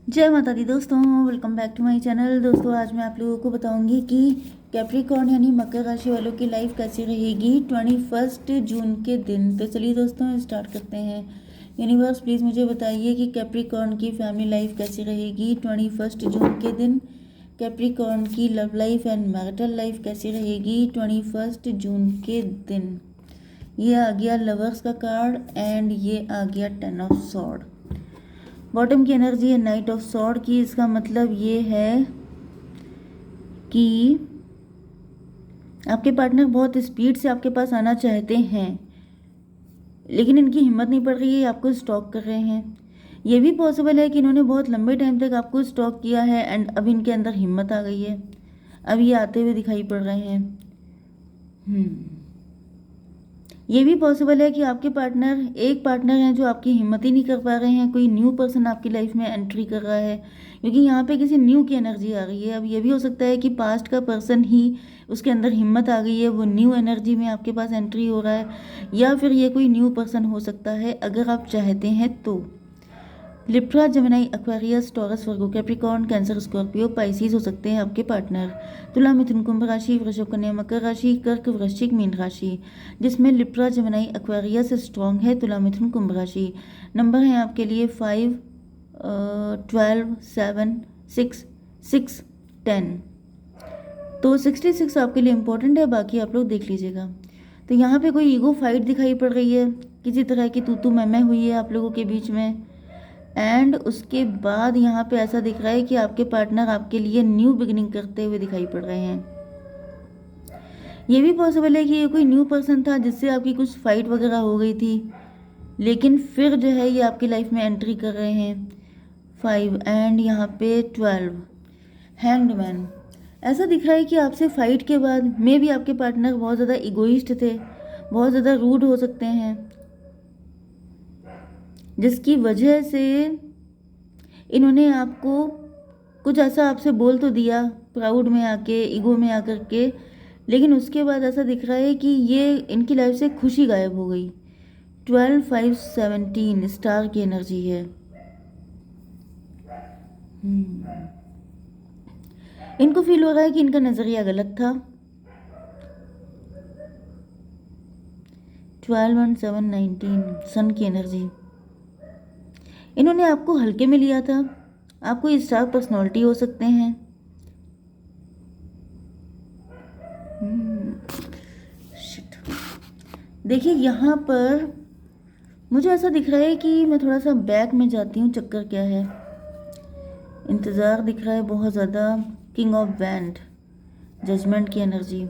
जय माता दी दोस्तों, welcome back to my channel. दोस्तों आज मैं आप लोगों को बताऊंगी कि कैप्रिकॉर्न यानी मकर राशि वालों की लाइफ कैसी रहेगी 21 जून के दिन। तो चलिए दोस्तों स्टार्ट करते हैं। यूनिवर्स प्लीज़ मुझे बताइए कि कैप्रिकॉर्न की फैमिली लाइफ कैसी रहेगी 21 जून के दिन। कैप्रिकॉर्न की love life and marital life कैसी रहेगी 21 जून के दिन। ये आ गया लवर्स का कार्ड एंड ये आ गया 10 ऑफ सॉर्ड। बॉटम की एनर्जी है नाइट ऑफ सॉर्ड की। इसका मतलब ये है कि आपके पार्टनर बहुत स्पीड से आपके पास आना चाहते हैं, लेकिन इनकी हिम्मत नहीं पड़ रही है, आपको स्टॉक कर रहे हैं। ये भी पॉसिबल है कि इन्होंने बहुत लंबे टाइम तक आपको स्टॉक किया है एंड अब इनके अंदर हिम्मत आ गई है, अब ये आते हुए दिखाई पड़ रहे हैं। ये भी पॉसिबल है कि आपके एक पार्टनर हैं जो आपकी हिम्मत ही नहीं कर पा रहे हैं। कोई न्यू पर्सन आपकी लाइफ में एंट्री कर रहा है, क्योंकि यहाँ पे किसी न्यू की एनर्जी आ रही है। अब ये भी हो सकता है कि पास्ट का पर्सन ही उसके अंदर हिम्मत आ गई है, वो न्यू एनर्जी में आपके पास एंट्री हो रहा है, या फिर ये कोई न्यू पर्सन हो सकता है अगर आप चाहते हैं तो। लिब्रा, जेमिनी, एक्वेरियस, टॉरस, वर्गो, कैप्रिकॉर्न, कैंसर, स्कॉर्पियो, पाइसिस हो सकते हैं आपके पार्टनर। तुला, मिथुन, कुंभ राशि, वृषभ, कन्या, मकर राशि, कर्क, वृश्चिक, मीन राशि, जिसमें लिब्रा, जेमिनी, एक्वेरियस स्ट्रॉन्ग है। तुला, मिथुन, कुंभ राशि। नंबर है आपके लिए 5, 12, 7, 6, 6, 10। तो 66 आपके लिए इम्पोर्टेंट है, बाकी आप लोग देख लीजिएगा। तो यहाँ पे कोई ईगो फाइट दिखाई पड़ रही है, किसी तरह की तू मैं हुई है आप लोगों के बीच में। एंड उसके बाद यहाँ पे ऐसा दिख रहा है कि आपके पार्टनर आपके लिए न्यू बिगिनिंग करते हुए दिखाई पड़ रहे हैं। ये भी पॉसिबल है कि ये कोई न्यू पर्सन था जिससे आपकी कुछ फाइट वगैरह हो गई थी, लेकिन फिर जो है ये आपकी लाइफ में एंट्री कर रहे हैं। 5 एंड यहाँ पे 12, हैंग्ड मैन। ऐसा दिख रहा है कि आपसे फाइट के बाद में भी आपके पार्टनर बहुत ज़्यादा इगोइस्ट थे, बहुत ज़्यादा रूड हो सकते हैं, जिसकी वजह से इन्होंने आपको कुछ ऐसा आपसे बोल तो दिया प्राउड में आके, ईगो में आकर के, लेकिन उसके बाद ऐसा दिख रहा है कि ये इनकी लाइफ से खुशी गायब हो गई। 12, 5, 17 स्टार की एनर्जी है। इनको फील हो रहा है कि इनका नज़रिया गलत था। 12, 1, 7, 19 सन की एनर्जी। इन्होंने आपको हल्के में लिया था, आपको स्टार पर्सनालिटी हो सकते हैं। देखिए यहाँ पर मुझे ऐसा दिख रहा है कि मैं थोड़ा सा बैक में जाती हूँ, चक्कर क्या है। इंतज़ार दिख रहा है बहुत ज़्यादा। किंग ऑफ बैंड, जजमेंट की एनर्जी।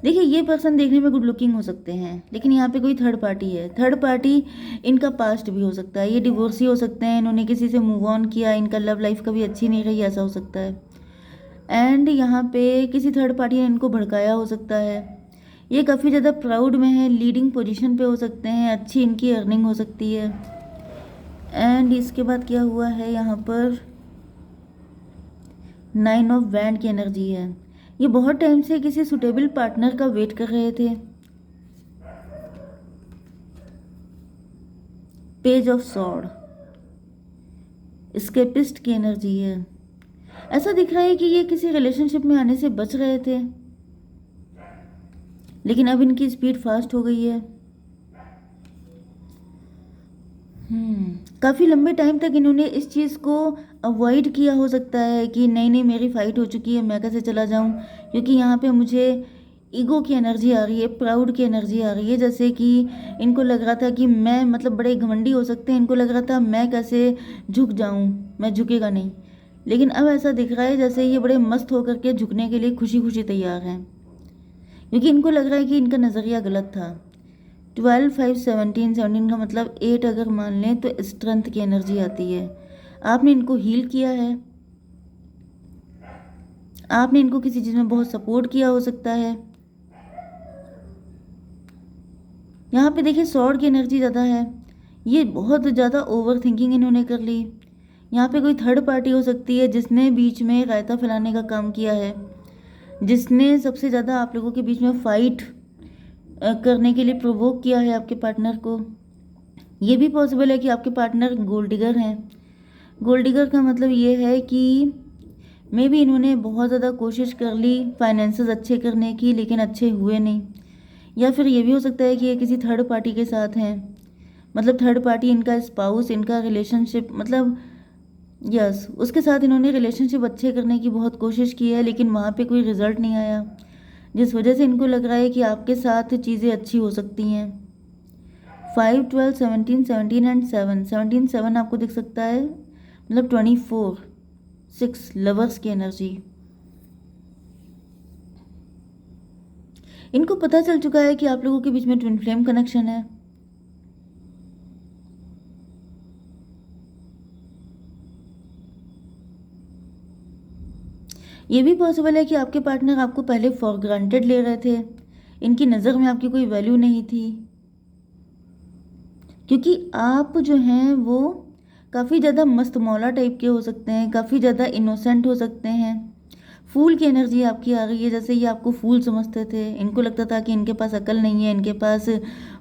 देखिए ये पर्सन देखने में गुड लुकिंग हो सकते हैं, लेकिन यहाँ पे कोई थर्ड पार्टी है। थर्ड पार्टी इनका पास्ट भी हो सकता है, ये डिवोर्सी हो सकते हैं, इन्होंने किसी से मूव ऑन किया, इनका लव लाइफ कभी अच्छी नहीं रही, ऐसा हो सकता है। एंड यहाँ पे किसी थर्ड पार्टी ने इनको भड़काया हो सकता है। ये काफ़ी ज़्यादा प्राउड में है, लीडिंग पोजीशन पे हो सकते हैं, अच्छी इनकी अर्निंग हो सकती है। एंड इसके बाद क्या हुआ है यहाँ पर 9 ऑफ वैंड की एनर्जी है। ये बहुत टाइम से किसी सुटेबल पार्टनर का वेट कर रहे थे। पेज ऑफ सॉर्ड, एस्केपिस्ट की एनर्जी है। ऐसा दिख रहा है कि ये किसी रिलेशनशिप में आने से बच रहे थे, लेकिन अब इनकी स्पीड फास्ट हो गई है। काफ़ी लंबे टाइम तक इन्होंने इस चीज़ को अवॉइड किया हो सकता है कि नहीं नहीं मेरी फाइट हो चुकी है, मैं कैसे चला जाऊं, क्योंकि यहाँ पे मुझे ईगो की एनर्जी आ रही है, प्राउड की एनर्जी आ रही है। जैसे कि इनको लग रहा था कि मैं मतलब बड़े घमंडी हो सकते हैं, इनको लग रहा था मैं कैसे झुक जाऊं, मैं झुकेगा नहीं। लेकिन अब ऐसा दिख रहा है जैसे ये बड़े मस्त होकर के झुकने के लिए खुशी खुशी तैयार हैं, क्योंकि इनको लग रहा है कि इनका नज़रिया गलत था। 12, 5, 17 का मतलब 8 अगर मान लें तो स्ट्रेंथ की एनर्जी आती है। आपने इनको हील किया है, आपने इनको किसी चीज़ में बहुत सपोर्ट किया हो सकता है। यहाँ पे देखिए सॉर्ड की एनर्जी ज़्यादा है, ये बहुत ज़्यादा ओवर थिंकिंग इन्होंने कर ली। यहाँ पे कोई थर्ड पार्टी हो सकती है जिसने बीच में रायता फैलाने का काम किया है, जिसने सबसे ज़्यादा आप लोगों के बीच में फाइट करने के लिए प्रोवोक किया है आपके पार्टनर को। ये भी पॉसिबल है कि आपके पार्टनर गोल्ड डिगर हैं, गोल्ड डिगर का मतलब ये है कि मे बी इन्होंने बहुत ज़्यादा कोशिश कर ली फाइनेंसेस अच्छे करने की, लेकिन अच्छे हुए नहीं। या फिर ये भी हो सकता है कि ये किसी थर्ड पार्टी के साथ हैं, मतलब थर्ड पार्टी इनका स्पाउस, इनका रिलेशनशिप, मतलब यस, उसके साथ इन्होंने रिलेशनशिप अच्छे करने की बहुत कोशिश की है, लेकिन वहाँ पे कोई रिजल्ट नहीं आया, जिस वजह से इनको लग रहा है कि आपके साथ चीज़ें अच्छी हो सकती हैं। 5, 12, 17, 17 एंड 7, 17, 7 आपको दिख सकता है, मतलब 24, 6 लवर्स की एनर्जी। इनको पता चल चुका है कि आप लोगों के बीच में ट्विन फ्लेम कनेक्शन है। ये भी पॉसिबल है कि आपके पार्टनर आपको पहले फॉर ग्रांटेड ले रहे थे, इनकी नज़र में आपकी कोई वैल्यू नहीं थी, क्योंकि आप जो हैं वो काफ़ी ज़्यादा मस्त मौला टाइप के हो सकते हैं, काफ़ी ज़्यादा इनोसेंट हो सकते हैं। फूल की एनर्जी आपकी आ गई है, जैसे ये आपको फूल समझते थे, इनको लगता था कि इनके पास अकल नहीं है, इनके पास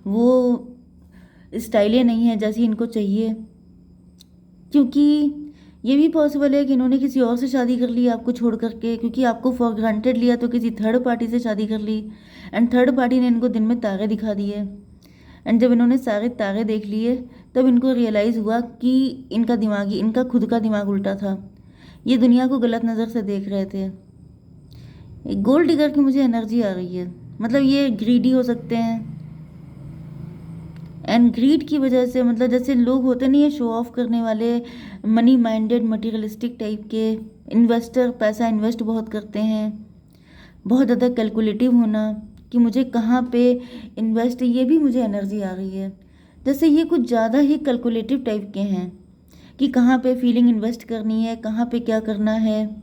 वो स्टाइलें नहीं है जैसी इनको चाहिए। क्योंकि ये भी पॉसिबल है कि इन्होंने किसी और से शादी कर ली आपको छोड़ करके, क्योंकि आपको फॉर ग्रांटेड लिया तो किसी थर्ड पार्टी से शादी कर ली, एंड थर्ड पार्टी ने इनको दिन में तारे दिखा दिए, एंड जब इन्होंने सारे तारे देख लिए तब इनको रियलाइज़ हुआ कि इनका खुद का दिमाग उल्टा था, ये दुनिया को गलत नज़र से देख रहे थे। गोल्ड डिगर की मुझे एनर्जी आ रही है, मतलब ये ग्रीडी हो सकते हैं, एंड ग्रीड की वजह से, मतलब जैसे लोग होते नहीं है शो ऑफ करने वाले, मनी माइंडेड मटीरियलिस्टिक टाइप के इन्वेस्टर, पैसा इन्वेस्ट बहुत करते हैं, बहुत ज़्यादा कैलकुलेटिव होना कि मुझे कहाँ पे इन्वेस्ट, ये भी मुझे एनर्जी आ रही है। जैसे ये कुछ ज़्यादा ही कैलकुलेटिव टाइप के हैं कि कहाँ पे फीलिंग इन्वेस्ट करनी है, कहाँ पे क्या करना है,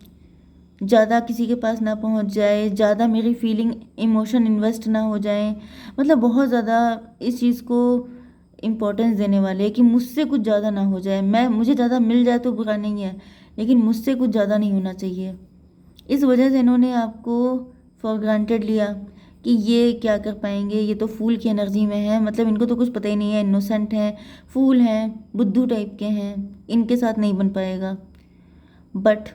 ज़्यादा किसी के पास ना पहुंच जाए, ज़्यादा मेरी फीलिंग इमोशन इन्वेस्ट ना हो जाए, मतलब बहुत ज़्यादा इस चीज़ को इम्पोर्टेंस देने वाले हैं कि मुझसे कुछ ज़्यादा ना हो जाए, मुझे ज़्यादा मिल जाए तो बुरा नहीं है, लेकिन मुझसे कुछ ज़्यादा नहीं होना चाहिए। इस वजह से इन्होंने आपको फॉर ग्रांटेड लिया कि ये क्या कर पाएंगे, ये तो फूल की एनर्जी में है, मतलब इनको तो कुछ पता ही नहीं है, इनोसेंट हैं, फूल हैं, बुद्धू टाइप के हैं, इनके साथ नहीं बन पाएगा। बट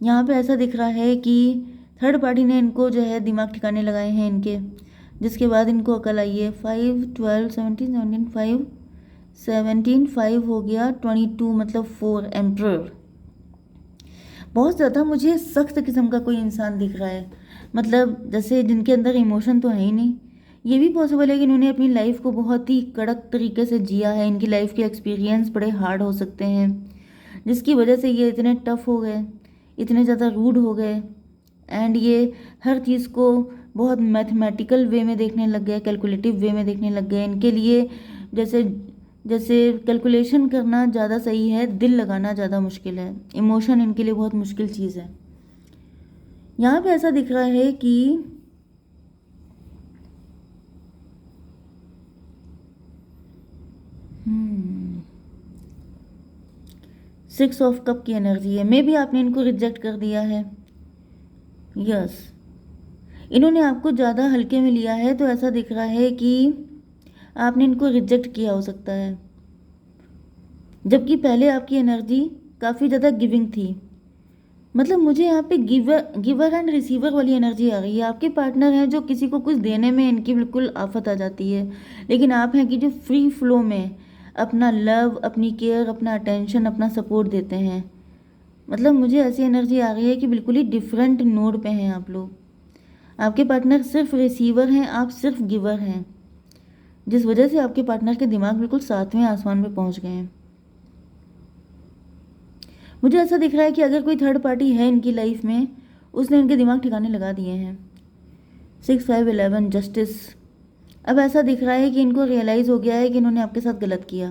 यहाँ पे ऐसा दिख रहा है कि थर्ड पार्टी ने इनको जो है दिमाग ठिकाने लगाए हैं इनके, जिसके बाद इनको अकल आई है। 5, 12, 17, 17, 5, 17, 5 हो गया, 22 मतलब 4 एम्परर। बहुत ज़्यादा मुझे सख्त किस्म का कोई इंसान दिख रहा है, मतलब जैसे जिनके अंदर इमोशन तो है ही नहीं। ये भी पॉसिबल है कि इन्होंने अपनी लाइफ को बहुत ही कड़क तरीके से जिया है, इनकी लाइफ के एक्सपीरियंस बड़े हार्ड हो सकते हैं, जिसकी वजह से ये इतने टफ हो गए, इतने ज़्यादा रूड हो गए, एंड ये हर चीज़ को बहुत मैथमेटिकल वे में देखने लग गए, कैलकुलेटिव वे में देखने लग गए। इनके लिए जैसे जैसे कैलकुलेशन करना ज़्यादा सही है, दिल लगाना ज़्यादा मुश्किल है, इमोशन इनके लिए बहुत मुश्किल चीज़ है। यहाँ पे ऐसा दिख रहा है कि सिक्स ऑफ कप की एनर्जी है, मे बी आपने इनको रिजेक्ट कर दिया है। यस, इन्होंने आपको ज़्यादा हल्के में लिया है, तो ऐसा दिख रहा है कि आपने इनको रिजेक्ट किया हो सकता है, जबकि पहले आपकी एनर्जी काफ़ी ज़्यादा गिविंग थी। मतलब मुझे यहाँ पे गिवर एंड रिसीवर वाली एनर्जी आ रही है। आपके पार्टनर हैं जो किसी को कुछ देने में इनकी बिल्कुल आफत आ जाती है, लेकिन आप हैं कि जो फ्री फ्लो में अपना लव, अपनी केयर, अपना अटेंशन, अपना सपोर्ट देते हैं। मतलब मुझे ऐसी एनर्जी आ रही है कि बिल्कुल ही डिफरेंट नोड पे हैं आप लोग। आपके पार्टनर सिर्फ रिसीवर हैं, आप सिर्फ गिवर हैं, जिस वजह से आपके पार्टनर के दिमाग बिल्कुल 7वें आसमान में पहुंच गए हैं। मुझे ऐसा दिख रहा है कि अगर कोई थर्ड पार्टी है इनकी लाइफ में, उसने इनके दिमाग ठिकाने लगा दिए हैं। 6, 5, 11 जस्टिस। अब ऐसा दिख रहा है कि इनको रियलाइज़ हो गया है कि इन्होंने आपके साथ गलत किया,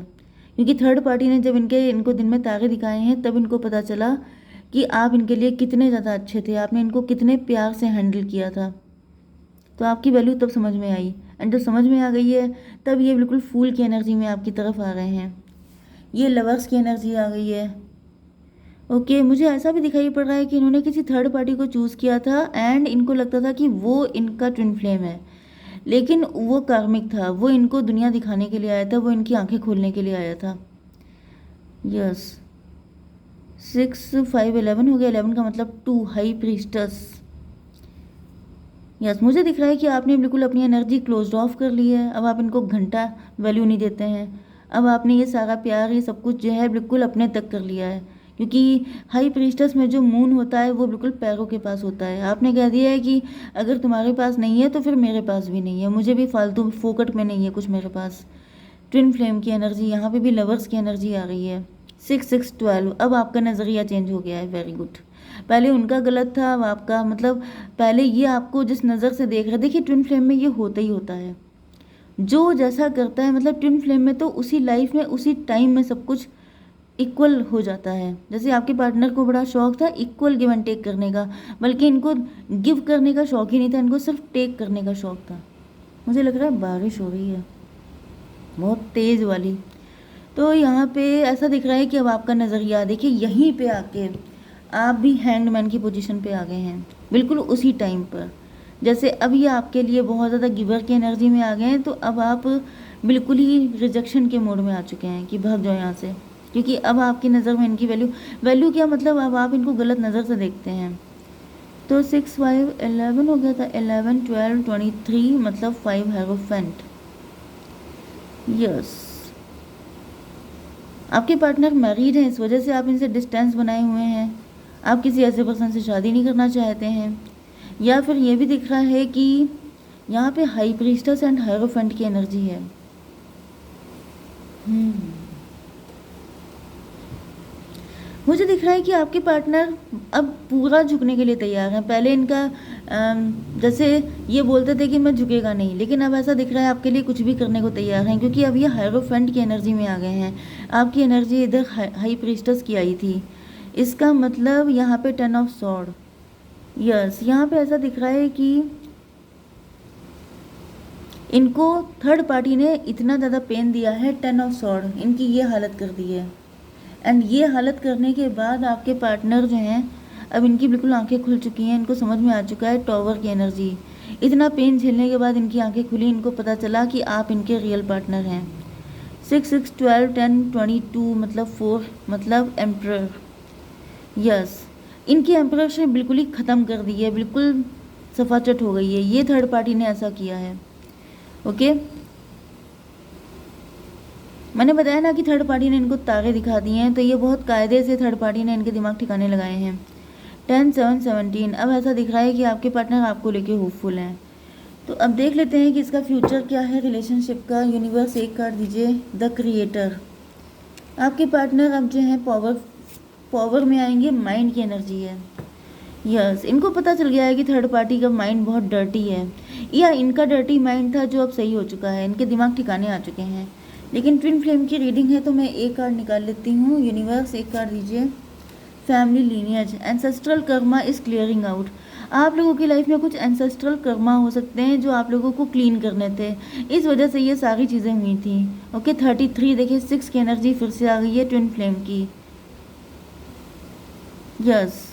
क्योंकि थर्ड पार्टी ने जब इनको दिन में तारे दिखाए हैं, तब इनको पता चला कि आप इनके लिए कितने ज़्यादा अच्छे थे, आपने इनको कितने प्यार से हैंडल किया था, तो आपकी वैल्यू तब समझ में आई। एंड जब समझ में आ गई है, तब ये बिल्कुल फूल की एनर्जी में आपकी तरफ आ रहे हैं, ये लवर्स की एनर्जी आ गई है। ओके, मुझे ऐसा भी दिखाई पड़ रहा है कि इन्होंने किसी थर्ड पार्टी को चूज़ किया था, एंड इनको लगता था कि वो इनका ट्विन फ्लेम है, लेकिन वो कार्मिक था, वो इनको दुनिया दिखाने के लिए आया था, वो इनकी आंखें खोलने के लिए आया था। यस, 6 5 11 हो गया, 11 का मतलब 2 हाई प्रीस्टस। यस, मुझे दिख रहा है कि आपने बिल्कुल अपनी एनर्जी क्लोज्ड ऑफ कर ली है। अब आप इनको घंटा वैल्यू नहीं देते हैं। अब आपने ये सारा प्यार, ये सब कुछ जो है बिल्कुल अपने तक कर लिया है, क्योंकि हाई प्रीस्टस में जो मून होता है वो बिल्कुल पैरों के पास होता है। आपने कह दिया है कि अगर तुम्हारे पास नहीं है तो फिर मेरे पास भी नहीं है, मुझे भी फालतू फोकट में नहीं है कुछ मेरे पास। ट्विन फ्लेम की एनर्जी, यहाँ पे भी लवर्स की एनर्जी आ रही है। 6 6 12, अब आपका नज़रिया चेंज हो गया है। Very good. पहले उनका गलत था, अब आपका, मतलब पहले ये आपको जिस नज़र से देख रहे, देखिए ट्विन फ्लेम में ये होता ही होता है, जो जैसा करता है, मतलब ट्विन फ्लेम में तो उसी लाइफ में उसी टाइम में सब कुछ इक्वल हो जाता है। जैसे आपके पार्टनर को बड़ा शौक था इक्वल गिव एंड टेक करने का, बल्कि इनको गिव करने का शौक ही नहीं था, इनको सिर्फ टेक करने का शौक था। मुझे लग रहा है बारिश हो रही है बहुत तेज़ वाली। तो यहाँ पे ऐसा दिख रहा है कि अब आपका नज़रिया, देखिए यहीं पे आके आप भी हैंगमैन की पोजीशन पे आ गए हैं, बिल्कुल उसी टाइम पर। जैसे अब ये आपके लिए बहुत ज़्यादा गिवर की एनर्जी में आ गए हैं, तो अब आप बिल्कुल ही रिजेक्शन के मोड में आ चुके हैं कि भाग जाओ यहाँ से, क्योंकि अब आपकी नज़र में इनकी वैल्यू क्या, मतलब अब आप इनको गलत नज़र से देखते हैं। तो 6 5 11 हो गया था, 11 12 23, मतलब 5 हेरोफेंट। यस, आपके पार्टनर मैरिड हैं, इस वजह से आप इनसे डिस्टेंस बनाए हुए हैं। आप किसी ऐसे पर्सन से शादी नहीं करना चाहते हैं। या फिर ये भी दिख रहा है कि यहाँ पे हाई प्रीस्टस एंड हायरोफेंट की एनर्जी है। मुझे दिख रहा है कि आपके पार्टनर अब पूरा झुकने के लिए तैयार हैं। पहले इनका जैसे ये बोलते थे कि मैं झुकेगा नहीं, लेकिन अब ऐसा दिख रहा है आपके लिए कुछ भी करने को तैयार हैं, क्योंकि अब ये हायरोफेंट की एनर्जी में आ गए हैं। आपकी एनर्जी इधर हाई प्रीस्टस की आई थी, इसका मतलब यहाँ पे 10 ऑफ सॉर्ड। यस, यहाँ पे ऐसा दिख रहा है कि इनको थर्ड पार्टी ने इतना ज़्यादा पेन दिया है, 10 ऑफ सॉर्ड इनकी ये हालत कर दी है। एंड ये हालत करने के बाद आपके पार्टनर जो हैं, अब इनकी बिल्कुल आंखें खुल चुकी हैं, इनको समझ में आ चुका है टॉवर की एनर्जी। इतना पेन झेलने के बाद इनकी आंखें खुली, इनको पता चला कि आप इनके रियल पार्टनर हैं। 6 6 12 10 22, मतलब 4, मतलब एम्परर। यस, इनकी एम्पररशिप बिल्कुल ही ख़त्म कर दी है, बिल्कुल सफाचट हो गई है। ये थर्ड पार्टी ने ऐसा किया है। ओके, मैंने बताया ना कि थर्ड पार्टी ने इनको तारे दिखा दिए हैं, तो ये बहुत कायदे से थर्ड पार्टी ने इनके दिमाग ठिकाने लगाए हैं। 10 7 17, अब ऐसा दिख रहा है कि आपके पार्टनर आपको लेके होपफुल हैं। तो अब देख लेते हैं कि इसका फ्यूचर क्या है रिलेशनशिप का। यूनिवर्स एक कार्ड दीजिए, द क्रिएटर। आपके पार्टनर अब जो है पावर में आएंगे, माइंड की एनर्जी है। यस, इनको पता चल गया है कि थर्ड पार्टी का माइंड बहुत डर्टी है, या इनका डर्टी माइंड था जो अब सही हो चुका है, इनके दिमाग ठिकाने आ चुके हैं। लेकिन ट्विन फ्लेम की रीडिंग है तो मैं एक कार्ड निकाल लेती हूँ। यूनिवर्स एक कार्ड दीजिए, family lineage, ancestral Karma is clearing out. आप लोगों की लाइफ में कुछ एंसेस्ट्रल कर्मा हो सकते हैं जो आप लोगों को क्लीन करने थे, इस वजह से ये सारी चीज़ें हुई थी। ओके, 33, देखिए 6 की एनर्जी फिर से आ गई है ट्विन फ्लेम की। यस,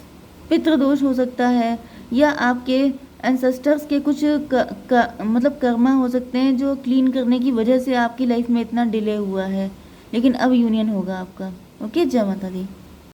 पितृदोष हो सकता है, या आपके एंसेस्टर्स के कुछ मतलब कर्मा हो सकते हैं जो क्लीन करने की वजह से आपकी लाइफ में इतना डिले हुआ है, लेकिन अब यूनियन होगा आपका। ओके, जय माता दी।